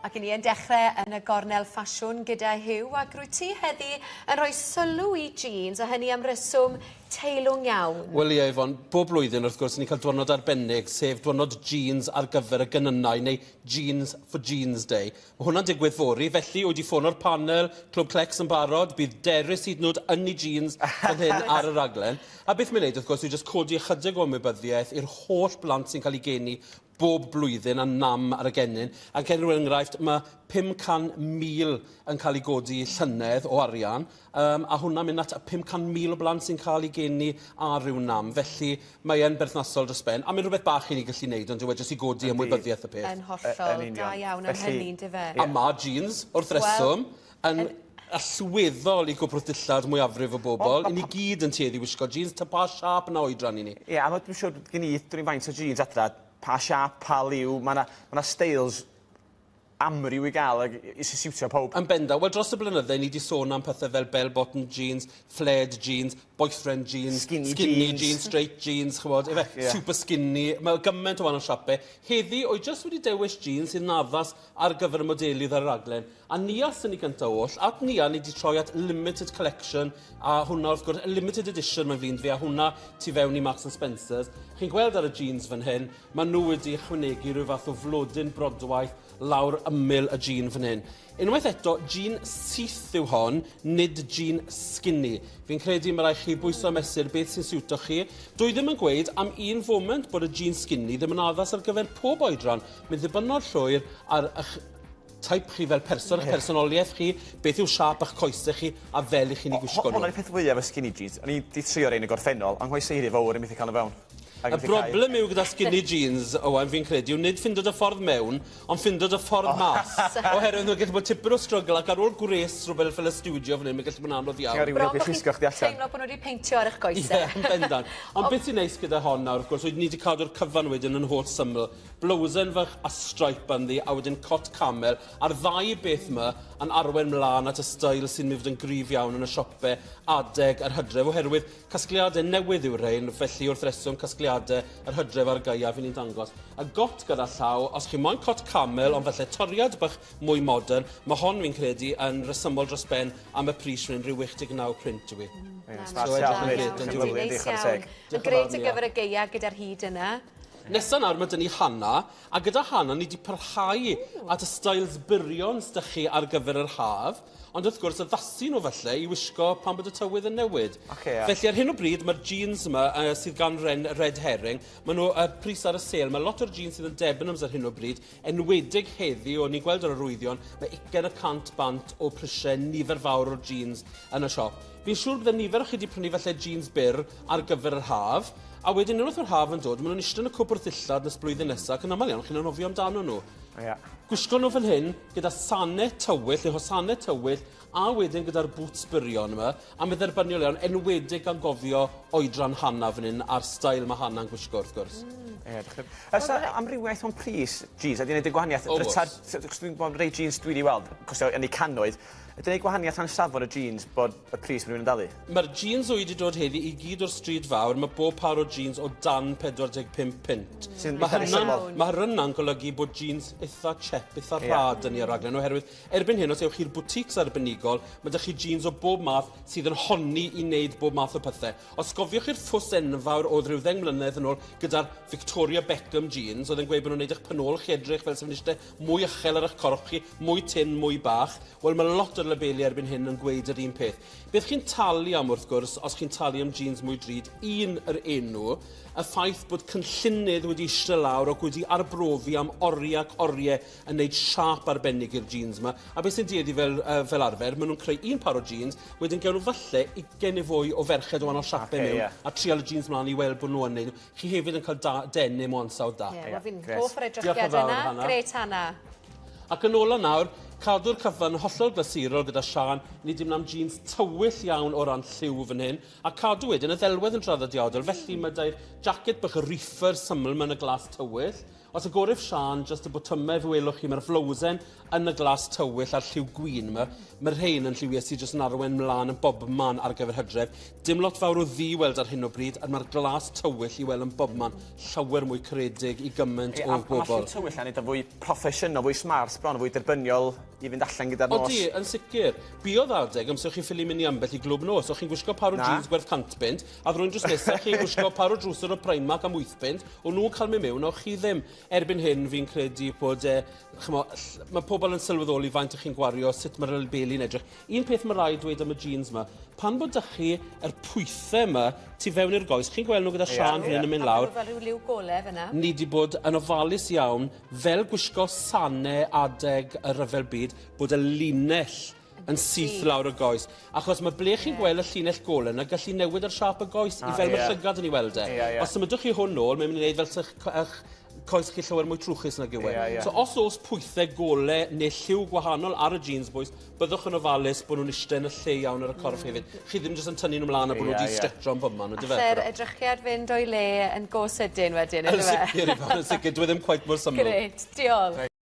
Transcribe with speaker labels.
Speaker 1: Ac i ni yn dechrau yn y gornel ffasiwn gyda Hugh, ac rwy ti heddi yn rhoi sylw i jeans, a hynny am reswm teilwng iawn.
Speaker 2: Wel ie, Ifon, bob blwyddyn wrth gwrs ni'n cael diwrnod arbennig, sef diwrnod jeans ar gyfer y gynynnau, neu Jeans for Jeans Day. Mae hwnna'n digwydd fori, felly wedi ffôn o'r panel, Clwb Clecs yn barod, bydd derys hyd yn oed yn ei jeans fan hyn ar y raglen. A beth mae'n neud, wrth gwrs, yw jyst codi ychydig o ymwybyddiaeth i'r holl blant sy'n cael ei geni bob blwyddyn a nam ar y gennym. Ac enghraifft, mae 500,000 yn cael ei godi llynedd o arian, a hwnna'n mynd at 500,000 o blant sy'n cael ei geni ar ryw nam. Felly mae e'n berthnasol dros ben. A mae'n rhywbeth bach i ni gallu gwneud, ond dyw e jyst i godi ymwybyddiaeth y peth.
Speaker 1: Yn hollol, da iawn am hynny'n dyfe.
Speaker 2: A mae jeans, wrth reswm, yn allweddol i gwbrwth dillad mwyafrif o bobl. I ni gyd yn tueddu wisgo jeans, ta pa siap na oedran i ni.
Speaker 3: Ie, a dwi'n siŵr gen i dwi'n faint o jeans adra, pa siap, pa liw, mae yna styles amryw i gael i siwtio pob.
Speaker 2: Yn benda, wel dros y blynydde ni wedi sôn am pethau fel bell-bottom jeans, flared jeans, boyfriend jeans, skinny jeans, straight jeans, chymod, super skinny. Mae gymaint o wahanol siapau. Heddi, o'i jyst wedi dewis jeans sy'n addas ar gyfer y modelydd ar y raglen. A Nia sy'n ni gyntaf oll, at Nia ni wedi troi at limited collection, a hwnna wrth gwrs, limited edition mae'n fynd fi, a hwnna tu fewn i Marks and Spencer's. Chi'n gweld ar y jeans fan hyn, maen nhw wedi ychwanegu rhyw fath o flodyn brodwaith lawr ymyl y jean fan hyn. Unwaith eto, jean syth yw hon, nid jean skinny. Fi'n credu mae rai chi bwyso a mesur beth sy'n siwto chi. Dwi ddim yn gweud am un foment bod y jean skinny ddim yn addas ar gyfer pob oedran. Mae'n ddibynnol llwyr ar eich type chi fel person, eich personoliaeth chi, beth yw siap eich coesau chi, a fel i chi'n ei gwisgo nhw.
Speaker 3: Hwna'n peth fwyaf y skinny jeans. O'n i wedi trio rein y gorffennol, ond hwy seiri fawr i methu cael y fewn.
Speaker 2: Y broblem yw gyda skinny jeans, Owen, fi'n credu, yw nid ffindo dy ffordd mewn, ond ffindo dy ffordd mas. Oherwydd nhw'n gallu bod tipyn o strygl, ac ar ôl gwres rhywbeth fel y studio fan hyn, mae'n gallu bod yn anodd iawn.
Speaker 1: Bron bod chi'n teimlo bod nhw wedi peintio ar eich goesau.
Speaker 2: Ie, yn bendant. Ond beth sy'n neis gyda hon nawr, wrth gwrs, ni wedi cadw'r cyfan wedyn yn holl syml. Blowsen fach a stripe ynddi, a wedyn cot camel, a'r ddau beth yma yn arwen mlaen at y stael sy'n mynd yn gryf iawn yn y siopau adeg a'r hydref, oherwydd casgliadau newydd yw'r rhain, felly wrth reswm casgliadau yr hydref ar gaeaf i ni'n dangos. A got gyda llaw, os chi moyn cot camel, ond felly toriad bach mwy modern, mae hon fi'n credu yn resymol dros ben am y pris rhywun rhyw 89 print yw i.
Speaker 1: Yn greit ar gyfer y geia gyda'r hyd yna.
Speaker 2: Nesa nawr mae dyn ni Hannah, a gyda Hannah ni wedi parhau at y styles byrion sydd chi ar gyfer yr haf, ond wrth gwrs addasu nhw falle i wisgo pan bod y tywydd yn newid. Felly ar hyn o bryd mae'r jeans yma sydd gan Red Herring, maen nhw pris ar y sale. Mae lot o'r jeans sydd yn Debenhams ar hyn o bryd, enwedig heddi, o ni'n gweld ar y rwyddion, mae 20% o prisiau nifer fawr o'r jeans yn y siop. Fi'n siŵr bydde nifer o chi wedi prynu falle jeans byr ar gyfer yr haf, a wedyn unwaith o'r haf yn dod, maen nhw'n eistedd yn y cwbr ddillad nes blwyddyn nesaf, ac yn aml iawn chi'n anhofio amdano nhw. Gwisgo nhw fan hyn gyda sanau tywyll, neu hosanau tywyll, a wedyn gyda'r boots byrion yma, a mae dderbyniol iawn enwedig gan gofio oedran Hannah fan hyn a'r stael mae Hannah'n gwisgo wrth gwrs.
Speaker 3: Amrywiaeth o'n pris jeans, ydy'n neud y gwahaniaeth? Dwi'n bod rei jeans dwi wedi weld, costio yn ei cannoedd, ydy'n neud gwahaniaeth rhan safon y jeans bod y pris rhywun yn dalu?
Speaker 2: Mae'r jeans wedi dod heddi i gyd o'r stryd fawr, mae bob par o jeans o dan 45 pint. Mae hynna'n golygu bod jeans eitha chep, eitha rad yn ei raglen, oherwydd erbyn hyn, os ewch chi'r boutiques arbenigol, mae ydych chi jeans o bob math sydd yn honni i wneud bob math o pethau. Os gofiwch chi'r ffws enfawr o rhyw 10 mlynedd yn ôl gyda'r Victoria Beckham jeans, oedd yn gweud bod nhw'n gwneud eich penol chi edrych fel sy'n eisiau mwy uchel ar eich corff chi, mwy tin, mwy bach. Wel, mae lot o'r labeli erbyn hyn yn gweud yr un peth. Beth chi'n talu am wrth gwrs, os chi'n talu am jeans mwy drud, un yr enw, y ffaith bod cynllunydd wedi eistedd lawr ac wedi arbrofi am oriau ac oriau yn gwneud siap arbennig i'r jeans yma. A beth sy'n dieddi fel arfer, maen nhw'n creu un par o jeans, wedyn gawn nhw falle 20 neu fwy o ferched o wahanol siapau mewn, a trial y jeans mlaen i weld bod nhw yn neud. Chi hefyd yn cael denim o ansawdd da.
Speaker 1: Fi'n hoff o'r edrychiad yna. Gret Hannah.
Speaker 2: Ac yn ola nawr, cadw'r cyfan hollol glasurol gyda Sian, ni dim am jeans tywyll iawn o ran lliw fan hyn, a cadw wedyn y ddelwedd yn traddodiadol, felly mae dau'r jacket bach y reefer syml mewn y glas tywyll, Os y gorif Sian, jyst y botymau fe welwch chi, mae'r flowsen yn y glas tywyll a'r lliw gwyn yma. Mae'r rhain yn lliwiau sydd jyst yn arwain mlaen yn bobman ar gyfer hydref. Dim lot fawr o ddi weld ar hyn o bryd, a mae'r glas tywyll i weld yn bobman llawer mwy caredig i gymaint o bobl.
Speaker 3: Mae'r lliw tywyll yn eitha fwy proffesiynol, fwy smart bron, fwy derbyniol i fynd allan gyda'r nos.
Speaker 2: Odi, yn sicr. Biodd adeg, amser chi'n ffili mynd i ambell i glwb nos, o'ch chi'n gwisgo par o jeans gwerth 100 pint, a ddrwy'n drws nesaf chi'n gwisgo par o drwsor o Primark am 8 pint, o'n nhw'n cael mynd mewn, o'ch chi ddim. Erbyn hyn, fi'n credu bod, mae pobl yn sylweddoli faint o'ch chi'n gwario, sut mae'r albeli'n edrych. Un peth mae rai dweud am y jeans yma, pan bod ych chi pwythau yma tu fewn i'r goes, chi'n gweld nhw gyda Sian fan hyn yn mynd lawr.
Speaker 1: Fel rhyw liw golef yna.
Speaker 2: Ni wedi bod yn ofalus iawn, fel gwisgo sanau adeg y ryfel byd, bod y linell yn syth lawr y goes. Achos mae ble chi'n gweld y llinell golau yna gallu newid yr siap y goes i fel mae'r llygad yn ei weld e. Os ymwydwch chi hwn nôl, mae'n mynd i wneud fel eich coes chi llawer mwy trwchus na gywe. So os oes pwythau golau neu lliw gwahanol ar y jeans boys, byddwch yn ofalus bod nhw'n eistedd yn y lle iawn ar y corff hefyd. Chi ddim jyst yn tynnu nhw mlaen a bod nhw wedi stretcho yn bobman.
Speaker 1: Alla'r edrychiad fynd o'i le yn go sydyn wedyn, ynddo fe?
Speaker 2: Yn sicr, dwi ddim cweit mor syml.
Speaker 1: Gret, diolch.